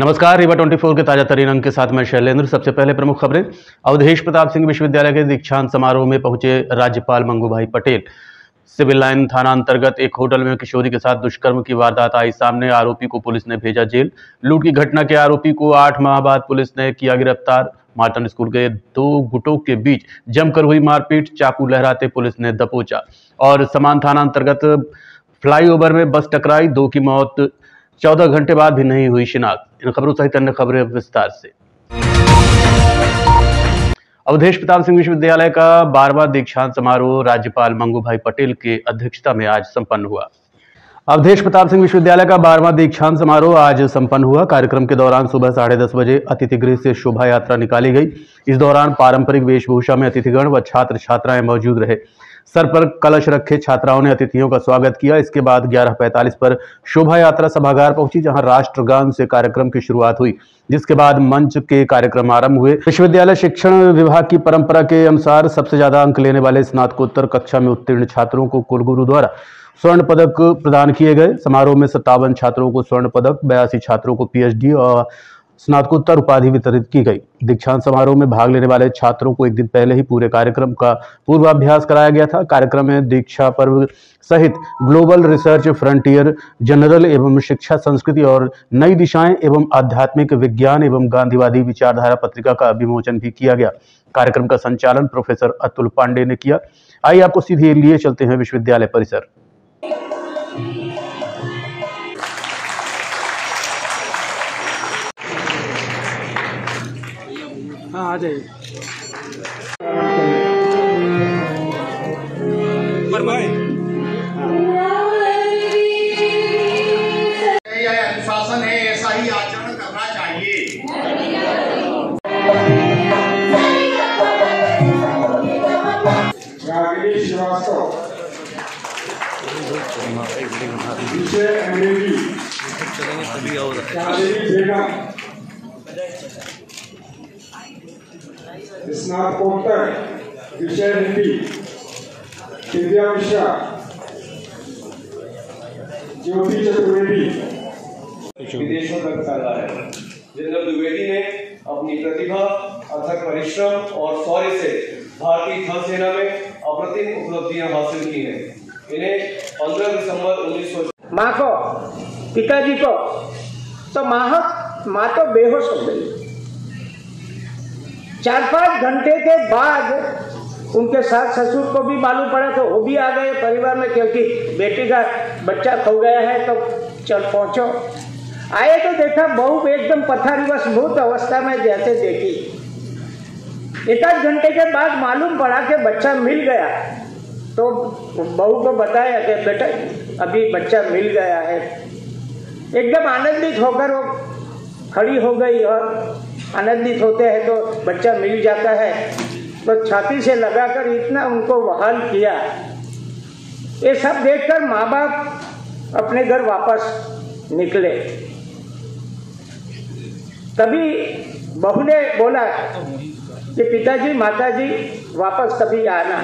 नमस्कार, रीवा 24 के ताजा तरीन अंक के साथ मैं शैलेंद्र। सबसे पहले प्रमुख खबरें। अवधेश प्रताप सिंह विश्वविद्यालय के दीक्षांत समारोह में पहुंचे राज्यपाल मंगूभाई पटेल। सिविल लाइन थाना अंतर्गत एक होटल में किशोरी के साथ दुष्कर्म की वारदात आई सामने। आरोपी को पुलिस ने भेजा जेल। लूट की घटना के आरोपी को 8 माह बाद पुलिस ने किया गिरफ्तार। मार्टन स्कूल के 2 गुटों के बीच जमकर हुई मारपीट, चाकू लहराते पुलिस ने दबोचा। और समान थाना अंतर्गत फ्लाईओवर में बस टकराई, 2 की मौत, 14 घंटे बाद भी नहीं हुई शिनाख्त। इन खबरों सहित अन्य खबरें विस्तार से। अवधेश प्रताप सिंह विश्वविद्यालय का 12वां दीक्षांत समारोह राज्यपाल मंगूभाई पटेल की अध्यक्षता में आज संपन्न हुआ। अवधेश प्रताप सिंह विश्वविद्यालय का 12वां दीक्षांत समारोह आज संपन्न हुआ। कार्यक्रम के दौरान सुबह 10:30 बजे अतिथि गृह से शोभा यात्रा निकाली गई। इस दौरान पारंपरिक वेशभूषा में अतिथिगण व छात्र छात्राएं मौजूद रहे। सर पर कलश रखे छात्राओं ने अतिथियों का स्वागत किया। इसके बाद 11:45 पर शोभा यात्रा सभागार पहुंची, जहां राष्ट्रगान से कार्यक्रम की शुरुआत हुई, जिसके बाद मंच के कार्यक्रम आरंभ हुए। विश्वविद्यालय शिक्षण विभाग की परंपरा के अनुसार सबसे ज्यादा अंक लेने वाले स्नातकोत्तर कक्षा में उत्तीर्ण छात्रों को कुलगुरु द्वारा स्वर्ण पदक प्रदान किए गए। समारोह में 57 छात्रों को स्वर्ण पदक, 82 छात्रों को PhD और स्नातकोत्तर उपाधि वितरित की गई। दीक्षांत समारोह में भाग लेने वाले छात्रों को एक दिन पहले ही पूरे कार्यक्रम का पूर्वाभ्यास कराया गया था। कार्यक्रम में दीक्षा पर्व सहित ग्लोबल रिसर्च फ्रंटियर, जनरल एवं शिक्षा संस्कृति और नई दिशाएं एवं आध्यात्मिक विज्ञान एवं गांधीवादी विचारधारा पत्रिका का विमोचन भी किया गया। कार्यक्रम का संचालन प्रोफेसर अतुल पांडे ने किया। आइए आपको सीधे लिए चलते हैं विश्वविद्यालय परिसर। हाँ, आ जाइए। पर भाई अनुशासन है, ऐसा ही आचरण करना चाहिए। रागिनी श्रीवास्तव, विषय अंग्रेजी, चांदनी बेगम, स्नातकोत्तर विषय हिंदी, दिव्या मिश्रा, ज्योति चतुर्वेदी, विदेशों तक फैला है। जनरल द्विवेदी ने अपनी प्रतिभा, अथक परिश्रम और शौर्य से भारतीय थल सेना में अप्रतिम उपलब्धियां हासिल की हैं। इन्हें 15 दिसंबर 1900 माँ को, पिताजी को, तो माँ तो बेहोश हो गई। 4-5 घंटे के बाद उनके सास ससुर को भी मालूम पड़ा तो वो भी आ गए परिवार में, क्योंकि बेटी का बच्चा खो गया है, तो चल पहुंचो। आए तो देखा बहू एकदम पथारीवश भूत अवस्था में जैसे देखी। 1-8 घंटे के बाद मालूम पड़ा कि बच्चा मिल गया, तो बहू को बताया कि बेटा अभी बच्चा मिल गया है। एकदम आनंदित होकर वो खड़ी हो गई, और आनंदित होते हैं तो बच्चा मिल जाता है, तो छाती से लगाकर इतना उनको वहाल किया। ये सब देखकर माँ बाप अपने घर वापस निकले। तभी बहू ने बोला कि पिताजी माताजी वापस कभी आना।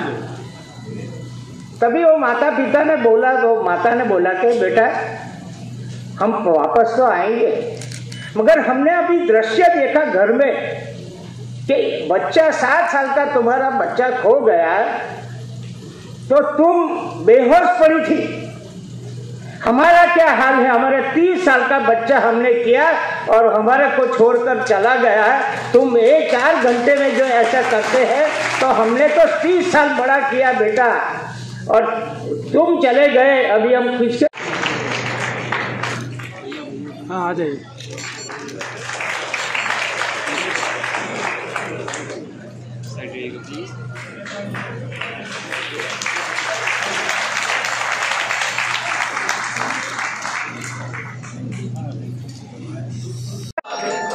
तभी वो माता पिता ने बोला, वो माता ने बोला कि बेटा हम वापस तो आएंगे, मगर हमने अभी दृश्य देखा घर में कि बच्चा 7 साल का तुम्हारा बच्चा खो गया, तो तुम बेहोश पड़ी थी। हमारा क्या हाल है, हमारे 30 साल का बच्चा हमने किया और हमारे को छोड़कर चला गया है। तुम 1-4 घंटे में जो ऐसा करते हैं, तो हमने तो 30 साल बड़ा किया बेटा, और तुम चले गए। अभी हम खुश। हाँ, आ जाइए।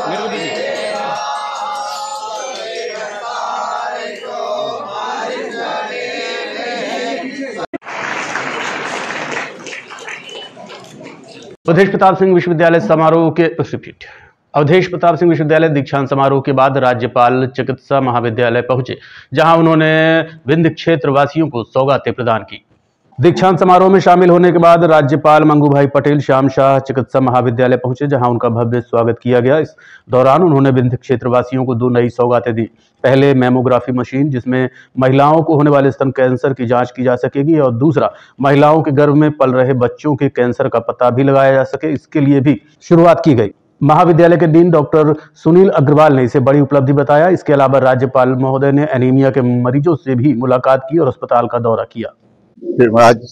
मेरे को दीजिए। अवधेश प्रताप सिंह विश्वविद्यालय समारोह के अवधेश प्रताप सिंह विश्वविद्यालय दीक्षांत समारोह के बाद राज्यपाल चिकित्सा महाविद्यालय पहुंचे, जहां उन्होंने विंध्य क्षेत्र वासियों को सौगातें प्रदान की। दीक्षांत समारोह में शामिल होने के बाद राज्यपाल मंगूभाई पटेल श्याम शाह चिकित्सा महाविद्यालय पहुंचे, जहां उनका भव्य स्वागत किया गया। इस दौरान उन्होंने विंध्य क्षेत्रवासियों को 2 नई सौगातें दी। पहले मैमोग्राफी मशीन, जिसमें महिलाओं को होने वाले स्तन कैंसर की जांच की जा सकेगी, और दूसरा महिलाओं के गर्भ में पल रहे बच्चों के कैंसर का पता भी लगाया जा सके, इसके लिए भी शुरुआत की गई। महाविद्यालय के डीन डॉक्टर सुनील अग्रवाल ने इसे बड़ी उपलब्धि बताया। इसके अलावा राज्यपाल महोदय ने एनीमिया के मरीजों से भी मुलाकात की और अस्पताल का दौरा किया। आज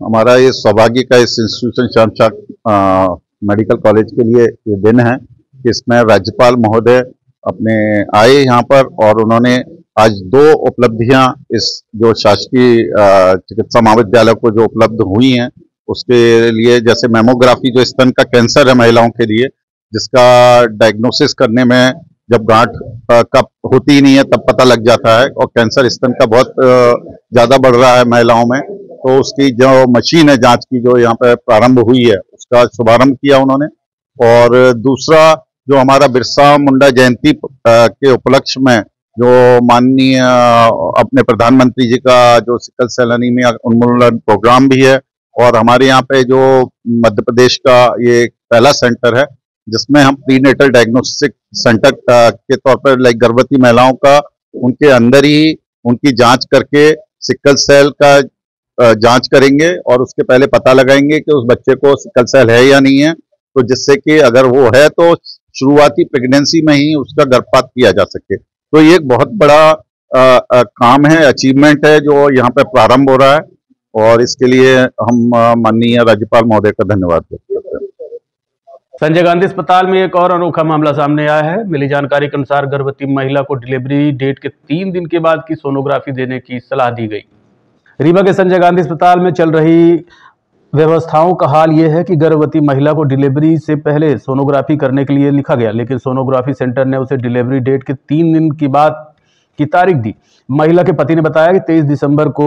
हमारा ये सौभाग्य का इस institution Shyam Shah medical college के लिए ये दिन है कि इसमें राज्यपाल महोदय अपने आए यहाँ पर, और उन्होंने आज 2 उपलब्धियां इस जो शासकीय चिकित्सा महाविद्यालय को जो उपलब्ध हुई हैं उसके लिए, जैसे मैमोग्राफी जो स्तन का कैंसर है महिलाओं के लिए, जिसका डायग्नोसिस करने में जब गांठ कब होती ही नहीं है तब पता लग जाता है, और कैंसर स्तन का बहुत ज्यादा बढ़ रहा है महिलाओं में, तो उसकी जो मशीन है जांच की जो यहाँ पे प्रारंभ हुई है उसका शुभारंभ किया उन्होंने। और दूसरा जो हमारा बिरसा मुंडा जयंती के उपलक्ष्य में जो माननीय अपने प्रधानमंत्री जी का जो सिकल सेल एनीमिया उन्मूलन प्रोग्राम भी है, और हमारे यहाँ पे जो मध्य प्रदेश का ये पहला सेंटर है जिसमें हम प्रीनेटल डायग्नोस्टिक सेंटर के तौर पर लाइक गर्भवती महिलाओं का उनके अंदर ही उनकी जांच करके सिकल सेल का जांच करेंगे और उसके पहले पता लगाएंगे कि उस बच्चे को सिकल सेल है या नहीं है, तो जिससे कि अगर वो है तो शुरुआती प्रेगनेंसी में ही उसका गर्भपात किया जा सके। तो ये एक बहुत बड़ा काम है, अचीवमेंट है जो यहाँ पे प्रारंभ हो रहा है, और इसके लिए हम माननीय राज्यपाल महोदय का धन्यवाद व्यक्त करते हैं। संजय गांधी अस्पताल में एक और अनोखा मामला सामने आया है। मिली जानकारी के अनुसार गर्भवती महिला को डिलीवरी डेट के 3 दिन के बाद की सोनोग्राफी देने की सलाह दी गई। रीवा के संजय गांधी अस्पताल में चल रही व्यवस्थाओं का हाल यह है कि गर्भवती महिला को डिलीवरी से पहले सोनोग्राफी करने के लिए लिखा गया, लेकिन सोनोग्राफी सेंटर ने उसे डिलीवरी डेट के 3 दिन के बाद की तारीख दी। महिला के पति ने बताया कि 23 दिसंबर को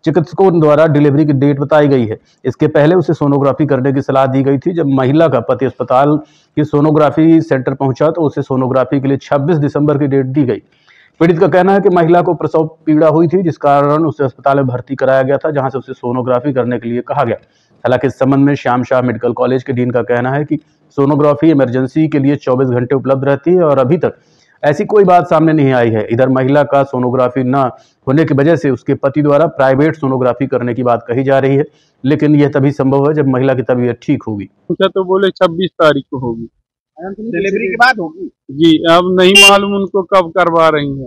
चिकित्सकों द्वारा डिलीवरी की डेट बताई गई है। इसके पहले उसे सोनोग्राफी करने की सलाह दी गई थी। जब महिला का पति अस्पताल के सोनोग्राफी सेंटर पहुंचा तो उसे सोनोग्राफी के लिए 26 दिसंबर की डेट दी गई। पीड़ित का कहना है कि महिला को प्रसव पीड़ा हुई थी, जिस कारण उसे अस्पताल में भर्ती कराया गया था, जहां से उसे सोनोग्राफी करने के लिए कहा गया। हालांकि इस संबंध में श्याम शाह मेडिकल कॉलेज के डीन का कहना है कि सोनोग्राफी इमरजेंसी के लिए 24 घंटे उपलब्ध रहती है और अभी तक ऐसी कोई बात सामने नहीं आई है। इधर महिला का सोनोग्राफी न होने की वजह से उसके पति द्वारा प्राइवेट सोनोग्राफी करने की बात कही जा रही है, लेकिन यह तभी संभव है जब महिला की तबीयत ठीक होगी। तो बोले 26 तारीख को होगी, डिलीवरी के बाद होगी जी। अब नहीं मालूम उनको कब करवा रही है।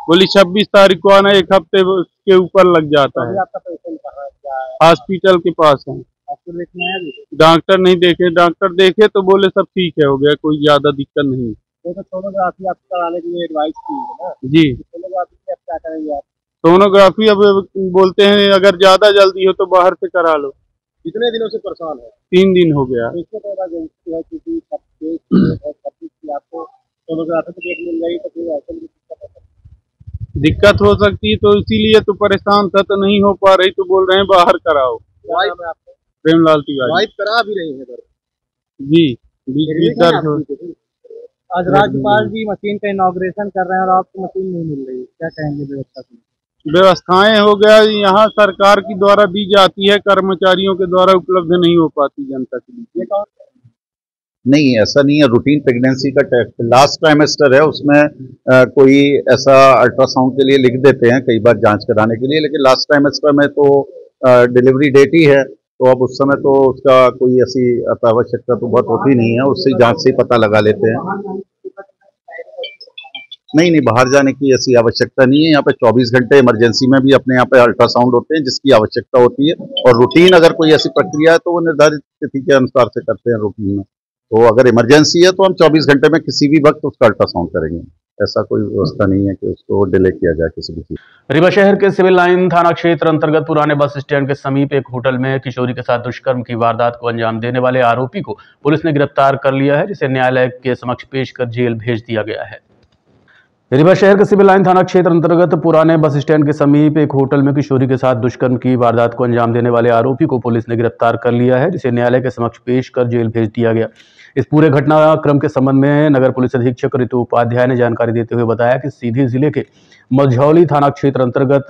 बोली 26 तारीख को आना, 1 हफ्ते के ऊपर लग जाता है। आपका पेशेंट कहाँ है, क्या है? हॉस्पिटल के पास है। डॉक्टर देखने आए थे? डॉक्टर नहीं देखे, डॉक्टर देखे तो बोले सब ठीक है, हो गया, कोई ज्यादा दिक्कत नहीं। तो सोनोग्राफी आपको कराने के लिए एडवाइस की है ना जी। सोनोग्राफी में क्या करेंगे आप? सोनोग्राफी अब बोलते हैं अगर ज्यादा जल्दी हो तो बाहर से करा लो। कितने दिनों से परेशान है? 3 दिन हो गया। इसमें तो इमरजेंसी है क्योंकि आपको सोनोग्राफी की डेट मिल गई तो फिर ऐसे दिक्कत हो सकती है, तो इसीलिए तो परेशान था, तो नहीं हो पा रही तो बोल रहे हैं बाहर कराओ। वाइफ है आपको? प्रेमलाल तिवारी। वाइफ करा भी रही है जी, 20 दर्ज। आज राज्यपाल जी मशीन का इनॉग्रेशन कर रहे हैं और आपको मशीन नहीं मिल रही, क्या कहेंगे व्यवस्था की? व्यवस्थाएं हो गया, यहाँ सरकार की द्वारा दी जाती है, कर्मचारियों के द्वारा उपलब्ध नहीं हो पाती जनता के लिए। नहीं, ऐसा नहीं है। रूटीन प्रेगनेंसी का टेस्ट लास्ट ट्राइमेस्टर है, उसमें कोई ऐसा अल्ट्रासाउंड के लिए लिख देते हैं कई बार जांच कराने के लिए, लेकिन लास्ट ट्राइमेस्टर में तो डिलीवरी डेट ही है, तो अब उस समय तो उसका कोई ऐसी आवश्यकता तो बहुत होती नहीं है, उससे जांच से ही पता लगा लेते हैं। नहीं, बाहर जाने की ऐसी आवश्यकता नहीं है। यहाँ पे 24 घंटे इमरजेंसी में भी अपने यहाँ पे अल्ट्रासाउंड होते हैं जिसकी आवश्यकता होती है, और रूटीन अगर कोई ऐसी प्रक्रिया है तो वो निर्धारित तिथि के अनुसार से करते हैं रूटीन में। तो अगर इमरजेंसी है तो हम 24 घंटे में किसी भी वक्त उसका अल्ट्रासाउंड करेंगे। ऐसा कोई व्यवस्था नहीं है कि उसको डिले किया जाए किसी भी चीज। रीवा शहर के सिविल लाइन थाना क्षेत्र अंतर्गत पुराने बस स्टैंड के समीप एक होटल में किशोरी के साथ दुष्कर्म की वारदात को अंजाम देने वाले आरोपी को पुलिस ने गिरफ्तार कर लिया है, जिसे न्यायालय के समक्ष पेश कर जेल भेज दिया गया है। रीवा शहर के सिविल लाइन थाना क्षेत्र अंतर्गत पुराने बस स्टैंड के समीप एक होटल में किशोरी के साथ दुष्कर्म की वारदात को अंजाम देने वाले आरोपी को पुलिस ने गिरफ्तार कर लिया है, जिसे न्यायालय के समक्ष पेश कर जेल भेज दिया गया। इस पूरे घटनाक्रम के संबंध में नगर पुलिस अधीक्षक ऋतु उपाध्याय ने जानकारी देते हुए बताया कि सीधी जिले के मझौली थाना क्षेत्र अंतर्गत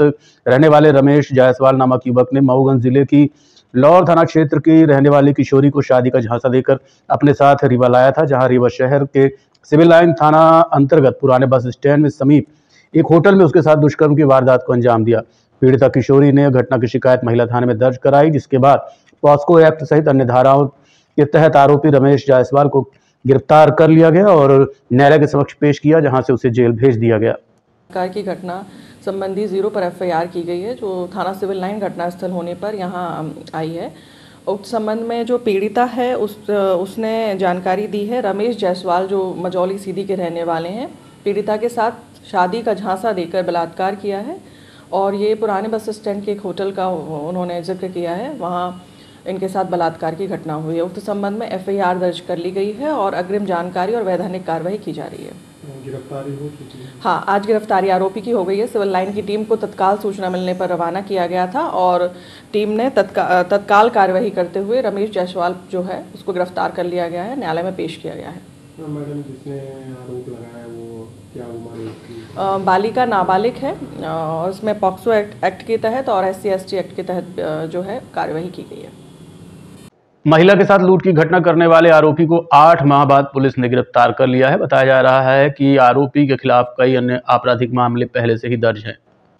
रहने वाले रमेश जायसवाल नामक युवक ने मऊगंज जिले की लौर थाना क्षेत्र की रहने वाली किशोरी को शादी का झांसा देकर अपने साथ रीवा लाया था, जहां रीवा शहर के सिविल लाइन थाना अंतर्गत पुराने बस स्टैंड में समीप एक होटल में उसके साथ दुष्कर्म की वारदात को अंजाम दिया। पीड़िता किशोरी ने घटना की शिकायत महिला थाने में दर्ज कराई, जिसके बाद पॉस्को एक्ट सहित अन्य धाराओं के तहत आरोपी रमेश जायसवाल को गिरफ्तार कर लिया गया और न्यायालय के समक्ष पेश किया, जहां से उसे जेल भेज दिया गया। कार की घटना संबंधी 0 पर एफआईआर की गई है, जो थाना सिविल लाइन घटनास्थल होने पर यहाँ आई है। उक्त संबंध में जो पीड़िता है उसने जानकारी दी है। रमेश जायसवाल जो मझौली सीधी के रहने वाले हैं, पीड़िता के साथ शादी का झांसा देकर बलात्कार किया है और ये पुराने बस स्टैंड के एक होटल का उन्होंने जिक्र किया है, वहाँ इनके साथ बलात्कार की घटना हुई है। उक्त संबंध में एफआईआर दर्ज कर ली गई है और अग्रिम जानकारी और वैधानिक कार्रवाई की जा रही है। गिरफ्तारी हो चुकी है? हाँ, आज गिरफ्तारी आरोपी की हो गई है। सिविल लाइन की टीम को तत्काल सूचना मिलने पर रवाना किया गया था और टीम ने तत्काल कार्यवाही करते हुए रमेश जायसवाल जो है उसको गिरफ्तार कर लिया गया है, न्यायालय में पेश किया गया है। मैडम, जिसने आरोप लगाया है वो क्या उम्र है उसकी? बालिका नाबालिग है और इसमें पॉक्सो एक्ट के तहत और SC/ST एक्ट के तहत जो है कार्यवाही की गई है। महिला के साथ लूट की घटना करने वाले आरोपी को 8 माह बाद पुलिस ने गिरफ्तार कर लिया है। बताया जा रहा है कि आरोपी के खिलाफ कई अन्य आपराधिक मामले पहले से ही दर्ज हैं।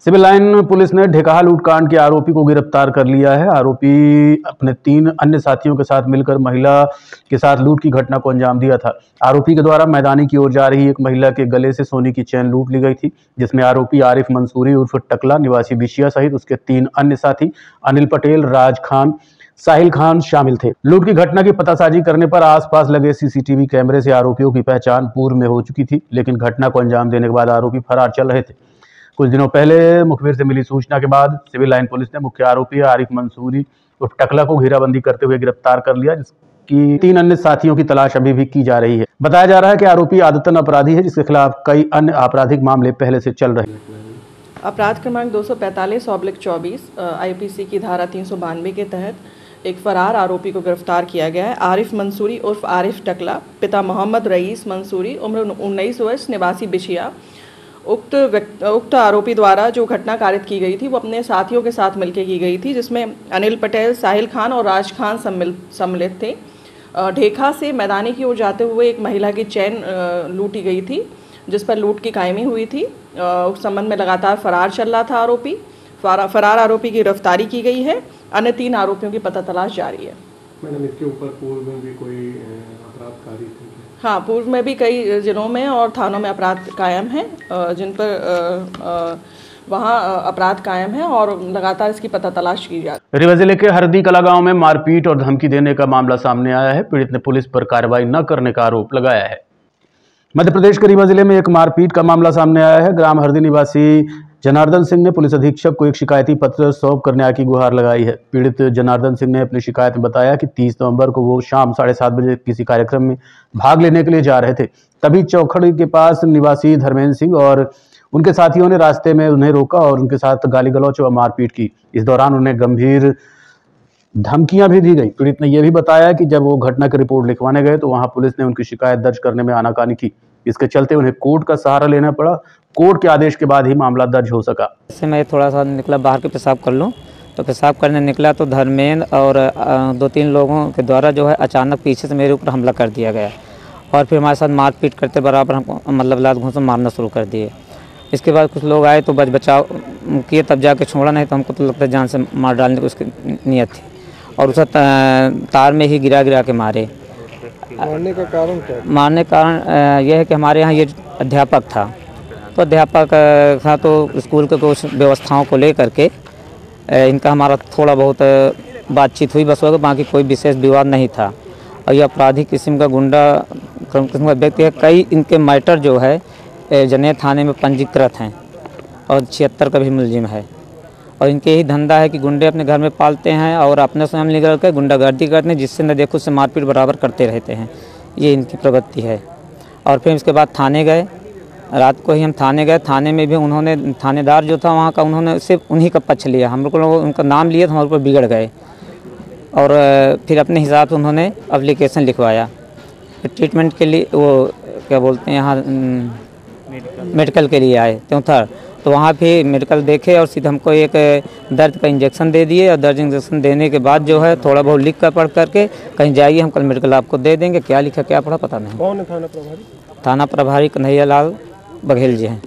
सिविल लाइन पुलिस ने ढेकाहा लूटकांड के आरोपी को गिरफ्तार कर लिया है। आरोपी अपने 3 अन्य साथियों के साथ मिलकर महिला के साथ लूट की घटना को अंजाम दिया था। आरोपी के द्वारा मैदानी की ओर जा रही एक महिला के गले से सोने की चेन लूट ली गई थी, जिसमें आरोपी आरिफ मंसूरी उर्फ टकला निवासी बिशिया सहित उसके 3 अन्य साथी अनिल पटेल, राज खान, साहिल खान शामिल थे। लूट की घटना की पतासाजी करने पर आसपास लगे सीसीटीवी कैमरे से आरोपियों की पहचान पूर्व में हो चुकी थी, लेकिन घटना को अंजाम देने के बाद आरोपी फरार चल रहे थे। कुछ दिनों पहले मुखबिर से मिली सूचना के बाद सिविल लाइन पुलिस ने मुख्य आरोपी आरिफ मंसूरी उर्फ टकला को घेराबंदी करते हुए गिरफ्तार कर लिया, जिसकी 3 अन्य साथियों की तलाश अभी भी की जा रही है। बताया जा रहा है कि आरोपी आदतन अपराधी है, जिसके खिलाफ कई अन्य आपराधिक मामले पहले से चल रहे हैं। अपराध क्रमांक 245/24 IPC की धारा 392 के तहत एक फरार आरोपी को गिरफ्तार किया गया है। आरिफ मंसूरी उर्फ आरिफ टकला, पिता मोहम्मद रईस मंसूरी, उम्र 19 वर्ष, निवासी बिशिया। उक्त आरोपी द्वारा जो घटना कारित की गई थी वो अपने साथियों के साथ मिलकर की गई थी, जिसमें अनिल पटेल, साहिल खान और राज खान सम्मिलित थे। ढेखा से मैदानी की ओर जाते हुए एक महिला की चैन लूटी गई थी, जिस पर लूट की कायमी हुई थी। उस संबंध में लगातार फरार चल रहा था आरोपी। फरार आरोपी की गिरफ्तारी की गई है। अन्य 3 आरोपियों की पता तलाश जारी है। मैडम, इसके ऊपर पूर्व में भी कोई अपराध कारित थे? हाँ, पूर्व में भी कई जिलों में और थानों में अपराध कायम हैं, जिन पर वहाँ अपराध कायम है और लगातार इसकी पता तलाश की जा रही है। रीवा जिले के हरदी कला गांव में मारपीट और धमकी देने का मामला सामने आया है। पीड़ित ने पुलिस पर कार्रवाई न करने का आरोप लगाया है। मध्य प्रदेश के रीवा जिले में एक मारपीट का मामला सामने आया है। ग्राम हरदी निवासी जनार्दन सिंह ने पुलिस अधीक्षक को एक शिकायती पत्र सौंप कर न्याय की गुहार लगाई है। पीड़ित जनार्दन सिंह ने अपनी शिकायत में बताया कि 30 नवंबर को वो शाम 7:30 बजे किसी कार्यक्रम में भाग लेने के लिए जा रहे थे। तभी चौखड़ी के पास निवासी धर्मेंद्र सिंह और उनके साथियों ने रास्ते में उन्हें रोका और उनके साथ गाली गलौच व मारपीट की। इस दौरान उन्हें गंभीर धमकियां भी दी गई। पीड़ित ने यह भी बताया कि जब वो घटना की रिपोर्ट लिखवाने गए तो वहां पुलिस ने उनकी शिकायत दर्ज करने में आनाकानी की। इसके चलते उन्हें कोर्ट का सहारा लेना पड़ा। कोर्ट के आदेश के बाद ही मामला दर्ज हो सका। जैसे मैं थोड़ा सा निकला बाहर के पेशाब कर लूं, तो पेशाब करने निकला तो धर्मेंद्र और 2-3 लोगों के द्वारा जो है अचानक पीछे से मेरे ऊपर हमला कर दिया गया और फिर हमारे साथ मारपीट करते बराबर हमको मतलब लात घूंस मारना शुरू कर दिए। इसके बाद कुछ लोग आए तो बचाव किए, तब जाके छोड़ा, नहीं तो हमको तो लगता है जान से मार डालने की उसकी नीयत थी और उसे तार में ही गिरा के मारे। मारने का कारण क्या? मारने का कारण यह है कि हमारे यहाँ ये अध्यापक था, तो अध्यापक था तो स्कूल के कुछ व्यवस्थाओं को लेकर के इनका हमारा थोड़ा बहुत बातचीत हुई, बस होगा, बाकी कोई विशेष विवाद नहीं था। और ये आपराधिक किस्म का गुंडा किस्म का व्यक्ति है। कई इनके मैटर जो है जनेर थाने में पंजीकृत हैं और 76 का भी मुलजिम है। और इनके यही धंधा है कि गुंडे अपने घर में पालते हैं और अपने स्वयं निकल कर गुंडागर्दी करते हैं, जिससे न देखो उससे मारपीट बराबर करते रहते हैं। ये इनकी प्रवृत्ति है। और फिर इसके बाद थाने गए, रात को ही हम थाने गए। थाने में भी उन्होंने, थानेदार जो था वहाँ का, उन्होंने सिर्फ उन्हीं का पक्ष लिया। हम लोग उनका नाम लिया तो हमारे ऊपर बिगड़ गए और फिर अपने हिसाब से उन्होंने एप्लीकेशन लिखवाया। ट्रीटमेंट के लिए वो क्या बोलते हैं यहाँ मेडिकल के लिए आए त्योंथर, तो वहाँ भी मेडिकल देखे और सीधे हमको एक दर्द का इंजेक्शन दे दिए और दर्द इंजेक्शन देने के बाद जो है थोड़ा बहुत लिख कर पढ़ करके कहीं जाइए हम कल मेडिकल आपको दे देंगे। क्या लिखा क्या पढ़ा पता नहीं। कौन है थाना प्रभारी? थाना प्रभारी कन्हैया लाल बघेल जी हैं।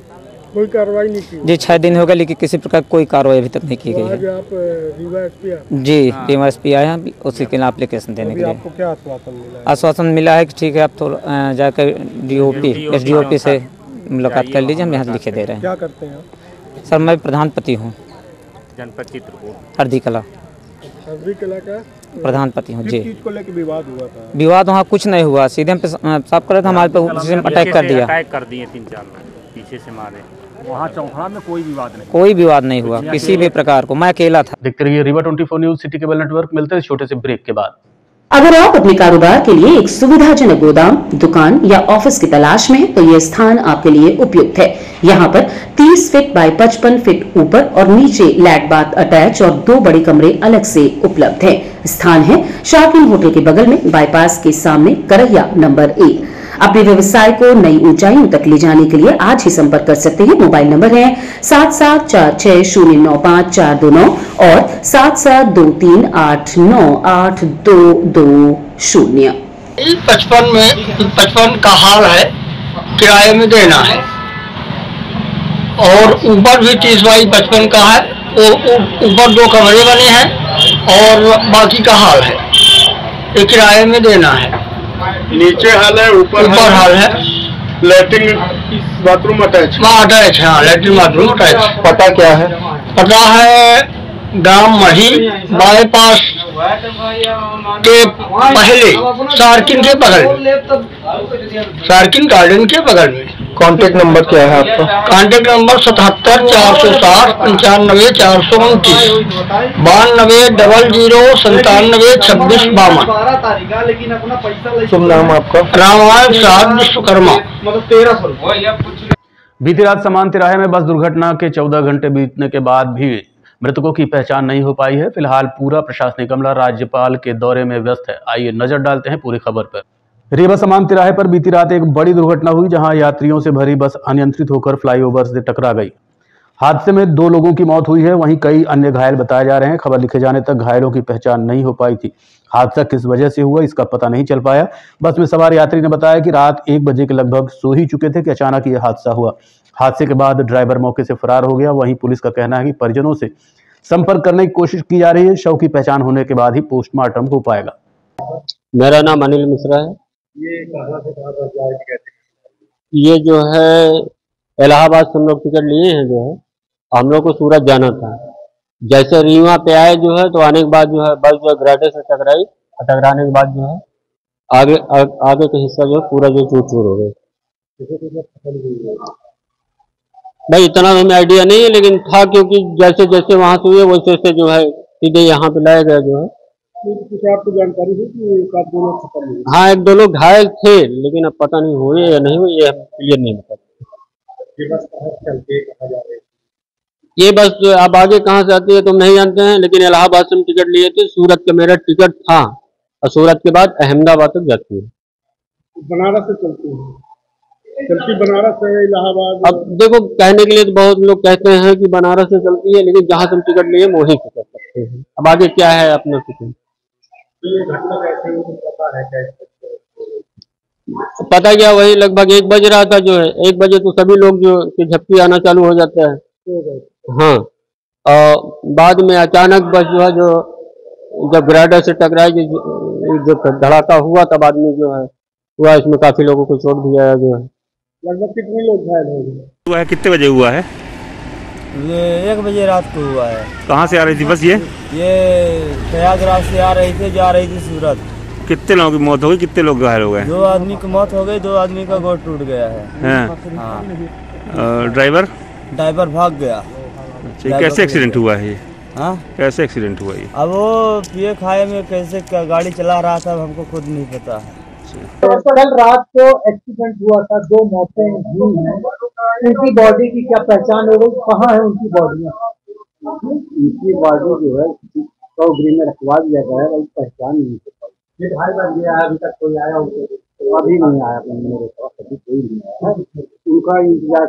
कोई कार्रवाई नहीं की? जी 6 दिन हो गए लेकिन किसी प्रकार कोई कार्रवाई अभी तक नहीं की गई है। आज आप रीवा एसपी जी रीवा एसपी आए हैं उसी के लिए एप्लीकेशन देने के लिए। आपको क्या आश्वासन मिला? आश्वासन मिला है कि ठीक है आप थोड़ा जाकर DOP SDOP से मुलाकात कर लीजिए, हम यहाँ लिखे दे रहे हैं। क्या करते हैं आप? सर मैं प्रधानपति हूँ जनपद चित्रकूट हरदी कला का प्रधानपति हूँ जी। किस चीज को लेकर विवाद हुआ था? विवाद वहाँ कुछ नहीं हुआ, सीधे हम पे साफ कर रहे थे, हमारे पे अटैक कर दिया। अटैक कर दिए 3-4 लोग पीछे से मारे। वहाँ चौखड़ा में कोई विवाद नहीं हुआ किसी भी प्रकार को। मैं अकेला था। देखते रहिए Rewa 24 news city cable network. मिलते हैं छोटे से ब्रेक के बाद। अगर आप अपने कारोबार के लिए एक सुविधाजनक गोदाम, दुकान या ऑफिस की तलाश में हैं, तो यह स्थान आपके लिए उपयुक्त है। यहाँ पर 30 फीट बाय 55 फीट ऊपर और नीचे लैट बाथ अटैच और 2 बड़े कमरे अलग से उपलब्ध हैं। स्थान है शार्किन होटल के बगल में, बाईपास के सामने, करैया नंबर 1। अपने व्यवसाय को नई ऊंचाइयों तक ले जाने के लिए आज ही संपर्क कर सकते हैं। मोबाइल नंबर है 7746095429 और 7723898220। 55 का हाल है, किराए में देना है और ऊपर भी 30 बाई 55 का है। ऊपर 2 कमरे बने हैं और बाकी का हाल है, ये किराए में देना है। नीचे हाल है, ऊपर हाल है। लैट्रिन बाथरूम अटैच अटैच है। हाँ, लैट्रिन बाथरूम अटैच। पता क्या है? पता है गांव मही, बाईपास के पहले, सार्किन के बगल, सार्किन गार्डन के बगल में। कॉन्टेक्ट नंबर क्या है आपका? Contact number 774660 95 429 9200972652। शुभ नाम आपका? रामायण साहब विश्वकर्मा। बीती रात समान तिराहे में बस दुर्घटना के 14 घंटे बीतने के बाद भी मृतकों की पहचान नहीं हो पाई है। फिलहाल पूरा प्रशासनिक अमला राज्यपाल के दौरे में व्यस्त है। आइए नजर डालते हैं पूरी खबर पर। रीवा समान तिराहे पर बीती रात एक बड़ी दुर्घटना हुई, जहां यात्रियों से भरी बस अनियंत्रित होकर फ्लाईओवर से टकरा गई। हादसे में 2 लोगों की मौत हुई है, वहीं कई अन्य घायल बताए जा रहे हैं। खबर लिखे जाने तक घायलों की पहचान नहीं हो पाई थी। हादसा किस वजह से हुआ इसका पता नहीं चल पाया। बस में सवार यात्री ने बताया कि रात 1 बजे के लगभग सो ही चुके थे कि अचानक यह हादसा हुआ। हादसे के बाद ड्राइवर मौके से फरार हो गया। वहीं पुलिस का कहना है कि परिजनों से संपर्क करने की कोशिश की जा रही है। शव की पहचान होने के बाद ही पोस्टमार्टम हो पाएगा। मेरा नाम अनिल मिश्रा है। ये कहाँ से कहाँ पर जाए? ये जो है इलाहाबाद से हम लोग टिकट लिए हैं, जो है हम लोग को सूरत जाना था। जैसे रीवा पे आए जो है, तो आने के बाद जो है बस जो ग्राडे से टकराई, टकराने के बाद जो है आगे का हिस्सा जो पूरा जो चूर हो गए। भाई इतना हमें आइडिया नहीं है, लेकिन था क्योंकि जैसे जैसे वहां से हुए वैसे वैसे जो है सीधे यहाँ पे लाया गया जो है। आपको जानकारी है कि आप दोनों खत्म हुए? हाँ, 1-2 लोग घायल थे, लेकिन अब पता नहीं हुए या नहीं हुए, ये क्लियर नहीं बता। ये बस कहाँ चलते कहाँ जा रहे हैं? ये बस अब आगे कहाँ से आती है तुम नहीं जानते हैं, लेकिन इलाहाबाद से हम टिकट लिए थे। सूरत का मेरा टिकट था और सूरत के बाद अहमदाबाद तक जाती है। बनारस से चलती है? चलती बनारस से इलाहाबाद? अब देखो, कहने के लिए तो बहुत लोग कहते हैं कि बनारस से चलती है, लेकिन जहाँ से हम टिकट लिए वहीं से चल सकते हैं। अब आगे क्या है अपने टिकट। ये घटना कैसे हुई पता है क्या? पता क्या, वही लगभग 1 बज रहा था। जो है 1 बजे तो सभी लोग जो कि झपकी आना चालू हो जाता है। हाँ, और बाद में अचानक बस जो है जो जब ग्राडर से टकराई, जो धड़ाका हुआ, तब आदमी जो है हुआ, इसमें काफी लोगों को चोट भी आया। जो है लगभग कितने लोग घायल हो गए? हुआ है, कितने बजे हुआ है? ये 1 बजे रात को हुआ है। कहाँ से आ रही थी बस? ये प्रयागराज से आ रही थी, जा रही थी सूरत। कितने लोगों की मौत हो गई, कितने लोग घायल हो गए? 2 आदमी की मौत हो गई, 2 आदमी का गोड़ टूट गया है। ड्राइवर भाग गया। कैसे एक्सीडेंट हुआ है ये? हाँ, कैसे एक्सीडेंट हुआ ये? अब वो पिए खाए में कैसे गाड़ी चला रहा था, हमको खुद नहीं पता है। कल रात को एक्सीडेंट हुआ था, 2 मौतें हुई हैं। उनकी बॉडी की क्या पहचान हो गई? कहाँ है उनकी बॉडियाँ? उनकी बॉडी जो है गृह में रखवा दिया गया है, पहचान नहीं हो पाई। ये 2.5 बज गया है, अभी तक कोई आया? अभी नहीं आया, मेरे पास अभी कोई नहीं आया है। उनका इंतजार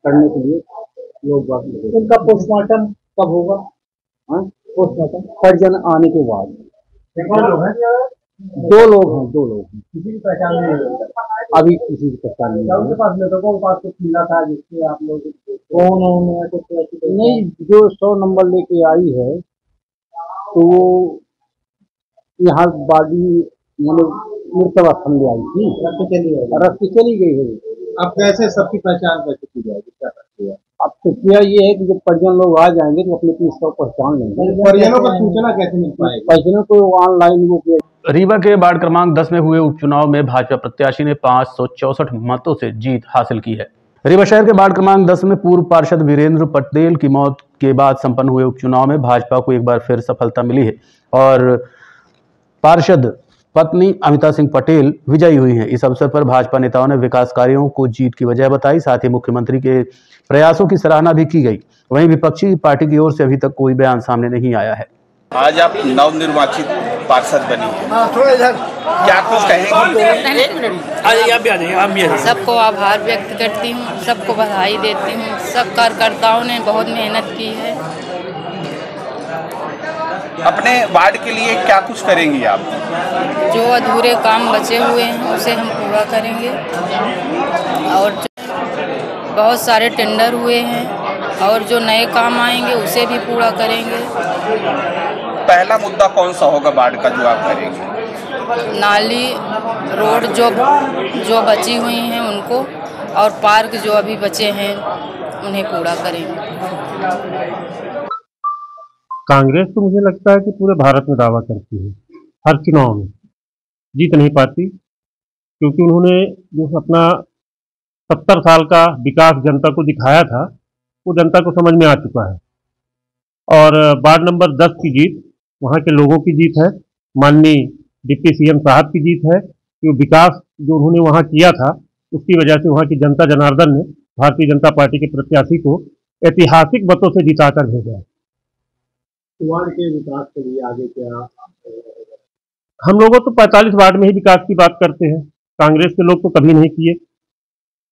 करने के लिए लोग बात। उनका पोस्टमार्टम कब होगा? पोस्टमार्टम परिजन आने के बाद। दो लोग हैं। किसी की पहचान नहीं है अभी, किसी की पहचान नहीं है। उनके पास मृतकों के पास कुछ मिला था जिससे आप लोग कौन है कुछ नहीं? जो 100 नंबर लेके आई है तो वो यहाँ बागी मतलब मृतवस्थल ले आई थी, रख के चली गई है। अब कैसे सबकी पहचान कैसे की जाएगी, क्या प्रक्रिया? अब प्रक्रिया ये है कि जब परिजन लोग आ जाएंगे तो अपने इसको पहचान लेंगे। परिजनों को सूचना कैसे मिल पाएगी? परिजनों को ऑनलाइन वो रीवा के वार्ड क्रमांक 10 में हुए उपचुनाव में भाजपा प्रत्याशी ने 564 मतों से जीत हासिल की है। रीवा शहर के वार्ड क्रमांक 10 में पूर्व पार्षद वीरेंद्र पटेल की मौत के बाद संपन्न हुए उपचुनाव में भाजपा को एक बार फिर सफलता मिली है और पार्षद पत्नी अमिता सिंह पटेल विजयी हुई हैं। इस अवसर पर भाजपा नेताओं ने विकास कार्यों को जीत की वजह बताई, साथ ही मुख्यमंत्री के प्रयासों की सराहना भी की गई। वहीं विपक्षी पार्टी की ओर से अभी तक कोई बयान सामने नहीं आया है। आज आप नवनिर्वाचित पार्षद बनी है, क्या कुछ कहेंगे? सबको आभार व्यक्त करती हूँ, सबको बधाई देती हूँ। सब कार्यकर्ताओं ने बहुत मेहनत की है। अपने वार्ड के लिए क्या कुछ करेंगी आप? जो अधूरे काम बचे हुए हैं उसे हम पूरा करेंगे और बहुत सारे टेंडर हुए हैं और जो नए काम आएंगे उसे भी पूरा करेंगे। पहला मुद्दा कौन सा होगा वार्ड का जो आप करेंगे? नाली रोड जो बची हुई हैं उनको, और पार्क जो अभी बचे हैं उन्हें पूरा करेंगे। कांग्रेस तो मुझे लगता है कि पूरे भारत में दावा करती है, हर चुनाव में जीत नहीं पाती, क्योंकि उन्होंने जो अपना 70 साल का विकास जनता को दिखाया था वो जनता को समझ में आ चुका है। और वार्ड नंबर 10 की जीत वहाँ के लोगों की जीत है, माननीय डिप्टी सीएम साहब की जीत है कि विकास जो उन्होंने वहाँ किया था उसकी वजह से वहाँ की जनता जनार्दन ने भारतीय जनता पार्टी के प्रत्याशी को ऐतिहासिक मतों से जिताकर भेजा है। वार्ड के विकास के लिए आगे क्या? हम लोगों तो 45 वार्ड में ही विकास की बात करते हैं, कांग्रेस के लोग तो कभी नहीं किए।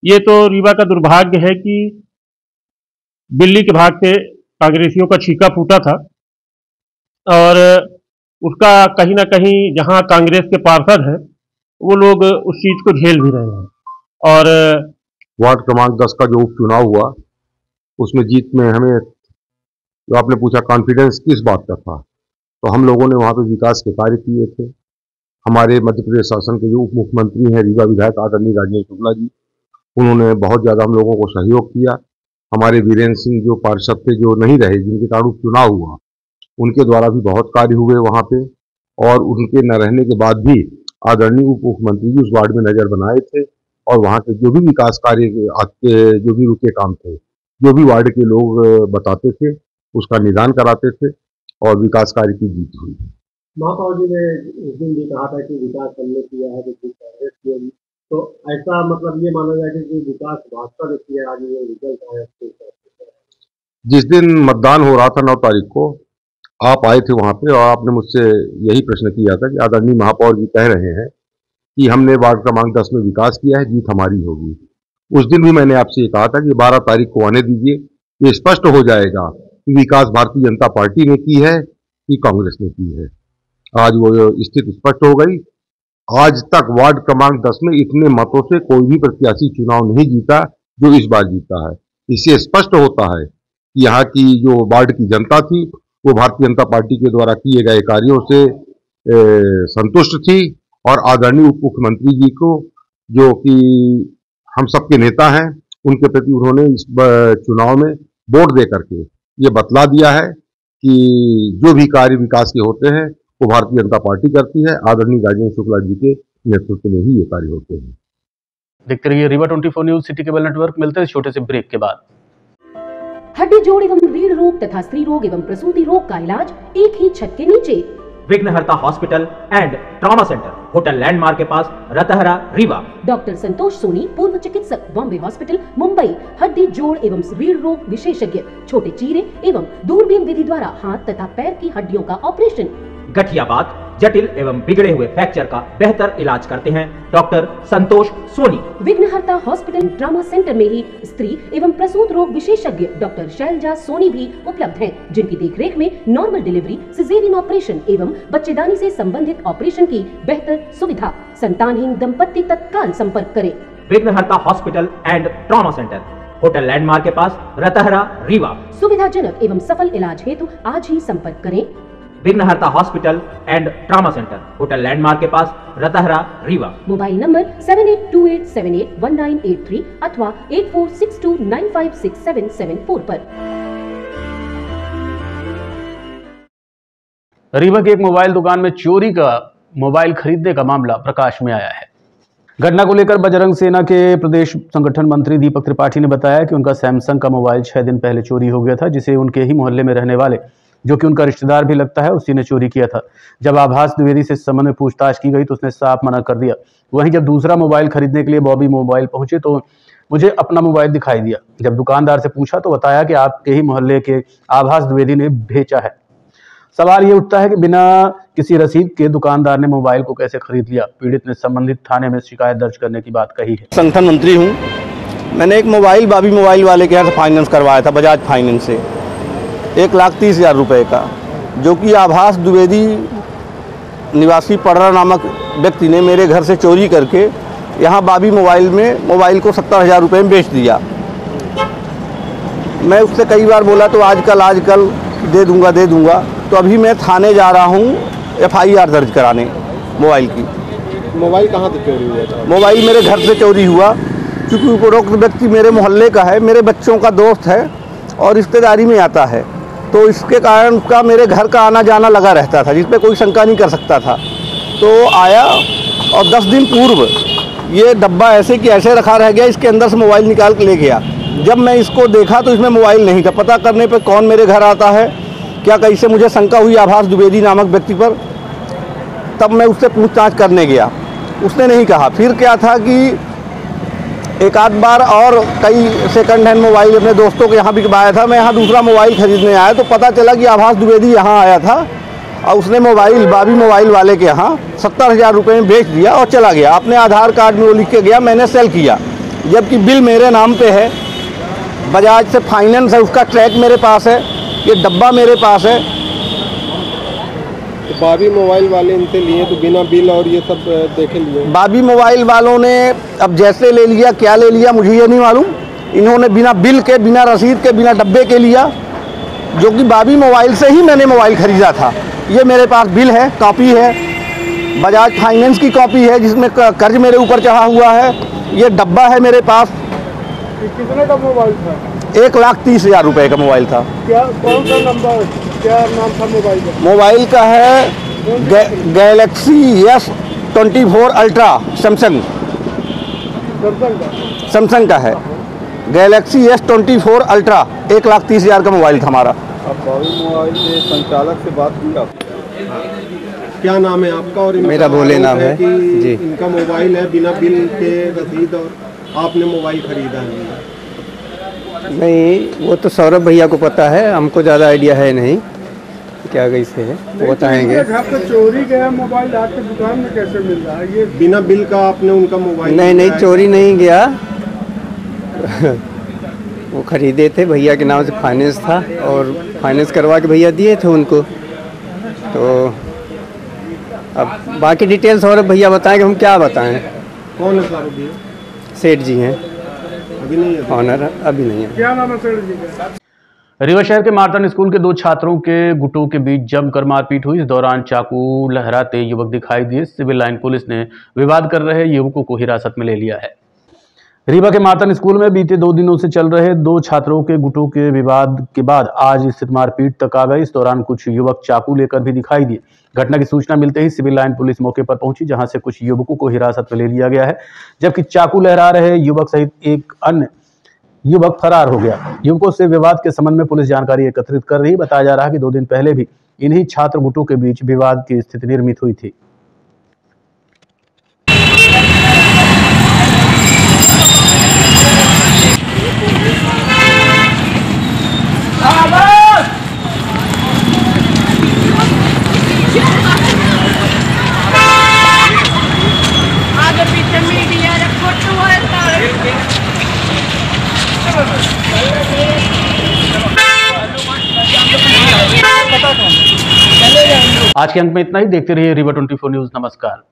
ये तो रीवा का दुर्भाग्य है कि दिल्ली के भाग से कांग्रेसियों का छीका फूटा था और उसका कहीं ना कहीं जहां कांग्रेस के पार्षद हैं वो लोग उस चीज को झेल भी रहे हैं। और वार्ड क्रमांक 10 का जो उपचुनाव हुआ उसमें जीत में हमें, जो आपने पूछा कॉन्फिडेंस किस बात का था, तो हम लोगों ने वहाँ पे विकास के कार्य किए थे। हमारे मध्य प्रदेश शासन के जो उप मुख्यमंत्री हैं रीवा विधायक आदरणीय राजेंद्र शुक्ला जी, उन्होंने बहुत ज़्यादा हम लोगों को सहयोग किया। हमारे वीरेंद्र सिंह जो पार्षद थे जो नहीं रहे, जिनके कारण उपचुनाव हुआ, उनके द्वारा भी बहुत कार्य हुए वहाँ पे, और उनके न रहने के बाद भी आदरणीय उप मुख्यमंत्री जी उस वार्ड में नजर बनाए थे और वहाँ के जो भी विकास कार्य जो भी रुके काम थे, जो भी वार्ड के लोग बताते थे उसका निदान कराते थे और विकास कार्य की जीत हुई। महापौर जी ने उस दिन भी कहा था कि विकास हमने किया है तो कांग्रेस की होगी, तो ऐसा मतलब ये माना जाए कि विकास भाजपा ने किया, आज ये रिजल्ट आया। जिस दिन मतदान हो रहा था 9 तारीख को, आप आए थे वहाँ पे और आपने मुझसे यही प्रश्न किया था कि आदरणीय महापौर जी कह रहे हैं कि हमने वार्ड क्रमांक 10 में विकास किया है, जीत हमारी होगी। उस दिन भी मैंने आपसे ये कहा था कि 12 तारीख को आने दीजिए, ये स्पष्ट हो जाएगा कि विकास भारतीय जनता पार्टी ने की है कि कांग्रेस ने की है। आज वो स्थिति स्पष्ट हो गई। आज तक वार्ड क्रमांक 10 में इतने मतों से कोई भी प्रत्याशी चुनाव नहीं जीता जो इस बार जीता है। इससे स्पष्ट होता है कि यहाँ की जो वार्ड की जनता थी वो भारतीय जनता पार्टी के द्वारा किए गए कार्यों से संतुष्ट थी और आदरणीय उप मुख्यमंत्री जी को, जो कि हम सबके नेता हैं, उनके प्रति उन्होंने इस चुनाव में वोट दे करके ये बतला दिया है कि जो भी कार्य विकास के होते हैं वो भारतीय जनता पार्टी करती है। आदरणीय राजेंद्र शुक्ला जी के नेतृत्व में ही ये कार्य होते हैं। देखते रहिए Rewa 24 news city cable network. मिलते हैं छोटे से ब्रेक के बाद। हड्डी जोड़ एवं रीढ़ रोग तथा स्त्री रोग एवं प्रसूति रोग का इलाज एक ही छत के नीचे। विघ्नहर्ता hospital and trauma centre, hotel landmark के पास, रतहरा, रीवा। डॉक्टर संतोष सोनी, पूर्व चिकित्सक, बॉम्बे हॉस्पिटल, मुंबई। हड्डी जोड़ एवं रीढ़ रोग विशेषज्ञ, छोटे चीरे एवं दूरबीन विधि द्वारा हाथ तथा पैर की हड्डियों का ऑपरेशन। गठियाबाद, जटिल एवं बिगड़े हुए फ्रैक्चर का बेहतर इलाज करते हैं डॉक्टर संतोष सोनी। विघ्नहर्ता हॉस्पिटल ट्रॉमा सेंटर में ही स्त्री एवं प्रसूत रोग विशेषज्ञ डॉक्टर शैलजा सोनी भी उपलब्ध हैं, जिनकी देखरेख में नॉर्मल डिलीवरी, सिजेरियन ऑपरेशन एवं बच्चेदानी से संबंधित ऑपरेशन की बेहतर सुविधा। संतानहीन दंपत्ति तत्काल संपर्क करें। विघ्नहर्ता hospital and trauma centre, hotel landmark के पास, रतहरा, रीवा। सुविधाजनक एवं सफल इलाज हेतु आज ही संपर्क करें। विघ्नहर्ता hospital and trauma centre, hotel landmark के पास, रतहरा, रीवा। मोबाइल नंबर 7828781983 अथवा 8462956774 पर। रीवा की एक मोबाइल दुकान में चोरी का मोबाइल खरीदने का मामला प्रकाश में आया है। घटना को लेकर बजरंग सेना के प्रदेश संगठन मंत्री दीपक त्रिपाठी ने बताया कि उनका सैमसंग का मोबाइल 6 दिन पहले चोरी हो गया था, जिसे उनके ही मोहल्ले में रहने वाले, जो कि उनका रिश्तेदार भी लगता है, उसी ने चोरी किया था। जब आभास द्विवेदी से इस संबंध में पूछताछ की गई तो उसने साफ मना कर दिया। वहीं जब दूसरा मोबाइल खरीदने के लिए बॉबी मोबाइल पहुंचे तो मुझे अपना मोबाइल दिखाई दिया। जब दुकानदार से पूछा तो बताया कि आपके ही मोहल्ले के आभास द्विवेदी ने बेचा है। सवाल ये उठता है कि बिना किसी रसीद के दुकानदार ने मोबाइल को कैसे खरीद लिया। पीड़ित ने संबंधित थाने में शिकायत दर्ज करने की बात कही है। संगठन मंत्री हूँ। मैंने एक मोबाइल बॉबी मोबाइल वाले के यहाँ से फाइनेंस करवाया था, बजाज फाइनेंस से, 1,30,000 रुपये का, जो कि आभास द्विवेदी निवासी पड़रा नामक व्यक्ति ने मेरे घर से चोरी करके यहाँ बॉबी मोबाइल में मोबाइल को 70,000 रुपये में बेच दिया। मैं उससे कई बार बोला तो आजकल दे दूंगा, तो अभी मैं थाने जा रहा हूँ FIR दर्ज कराने मोबाइल की। मोबाइल कहाँ से चोरी हुआ था? मोबाइल मेरे घर से चोरी हुआ, क्योंकि उपरोक्त व्यक्ति मेरे मोहल्ले का है, मेरे बच्चों का दोस्त है और रिश्तेदारी में आता है, तो इसके कारण उसका मेरे घर का आना जाना लगा रहता था, जिसपे कोई शंका नहीं कर सकता था। तो आया और 10 दिन पूर्व ये डब्बा ऐसे कि ऐसे रखा रह गया, इसके अंदर से मोबाइल निकाल के ले गया। जब मैं इसको देखा तो इसमें मोबाइल नहीं था। पता करने पे कौन मेरे घर आता है, क्या कैसे मुझे शंका हुई आभास द्विवेदी नामक व्यक्ति पर, तब मैं उससे पूछताछ करने गया। उसने नहीं कहा। फिर क्या था कि एक आध बार और कई सेकंड हैंड मोबाइल अपने दोस्तों के यहाँ बिकवाया था। मैं यहाँ दूसरा मोबाइल खरीदने आया तो पता चला कि आभास द्विवेदी यहाँ आया था और उसने मोबाइल बॉबी मोबाइल वाले के यहाँ 70,000 रुपये में बेच दिया और चला गया। अपने आधार कार्ड में वो लिख के गया, मैंने सेल किया, जबकि बिल मेरे नाम पे है, बजाज से फाइनेंस है, उसका ट्रैक मेरे पास है, ये डब्बा मेरे पास है। तो बॉबी मोबाइल वाले इनसे लिए तो बिना बिल और ये सब देखे लिए। बॉबी मोबाइल वालों ने अब जैसे ले लिया, क्या ले लिया मुझे ये नहीं मालूम। इन्होंने बिना बिल के, बिना रसीद के, बिना डब्बे के लिया, जो कि बॉबी मोबाइल से ही मैंने मोबाइल खरीदा था। ये मेरे पास बिल है, कॉपी है, बजाज फाइनेंस की कॉपी है जिसमें कर्ज मेरे ऊपर चढ़ा हुआ है। ये डब्बा है मेरे पास। कितने का मोबाइल था? 1,30,000 रुपये का मोबाइल था। क्या कौन सा नंबर, क्या नाम था मोबाइल का? मोबाइल का है गैलेक्सी S24 अल्ट्रा, सैमसंग का है। गैलेक्सी S24 अल्ट्रा 1,30,000 का मोबाइल था हमारा। अब बॉबी मोबाइल के संचालक से बात की आप? क्या नाम है आपका? और मेरा भोले नाम है जी। इनका मोबाइल है बिना बिल के, रसीद, और आपने मोबाइल खरीदा है? नहीं, वो तो सौरभ भैया को पता है, हमको ज़्यादा आइडिया है नहीं क्या कैसे है, वो बताएंगे। घर पे चोरी गया मोबाइल आपके दुकान में कैसे मिल रहा है? ये बिना बिल का आपने उनका मोबाइल? नहीं, चोरी नहीं गया। वो खरीदे थे, भैया के नाम से फाइनेंस था और फाइनेंस करवा के भैया दिए थे उनको। तो अब बाकी डिटेल्स सौरभ भैया बताएंगे, हम क्या बताएं। कौन है सौरभ भैया? सेठ जी हैं। अभी नहीं है? ऑनर अभी नहीं है। क्या नाम है सेठ जी का? रीवा शहर के मार्तन स्कूल के 2 छात्रों के गुटों के बीच जमकर मारपीट हुई। इस दौरान चाकू लहराते युवक दिखाई दिए। सिविल लाइन पुलिस ने विवाद कर रहे युवकों को हिरासत में ले लिया है। रीवा के मार्तन स्कूल में बीते 2 दिनों से चल रहे 2 छात्रों के गुटों के विवाद के बाद आज स्थिति मारपीट तक आ गई। इस दौरान कुछ युवक चाकू लेकर भी दिखाई दिए। घटना की सूचना मिलते ही सिविल लाइन पुलिस मौके पर पहुंची, जहां से कुछ युवकों को हिरासत में ले लिया गया है, जबकि चाकू लहरा रहे युवक सहित एक अन्य युवक फरार हो गया। युवकों से विवाद के संबंध में पुलिस जानकारी एकत्रित कर रही है। बताया जा रहा है कि 2 दिन पहले भी इन्हीं छात्र गुटों के बीच विवाद की स्थिति निर्मित हुई थी। आज के अंक में इतना ही। देखते रहिए रीवा 24 न्यूज। नमस्कार।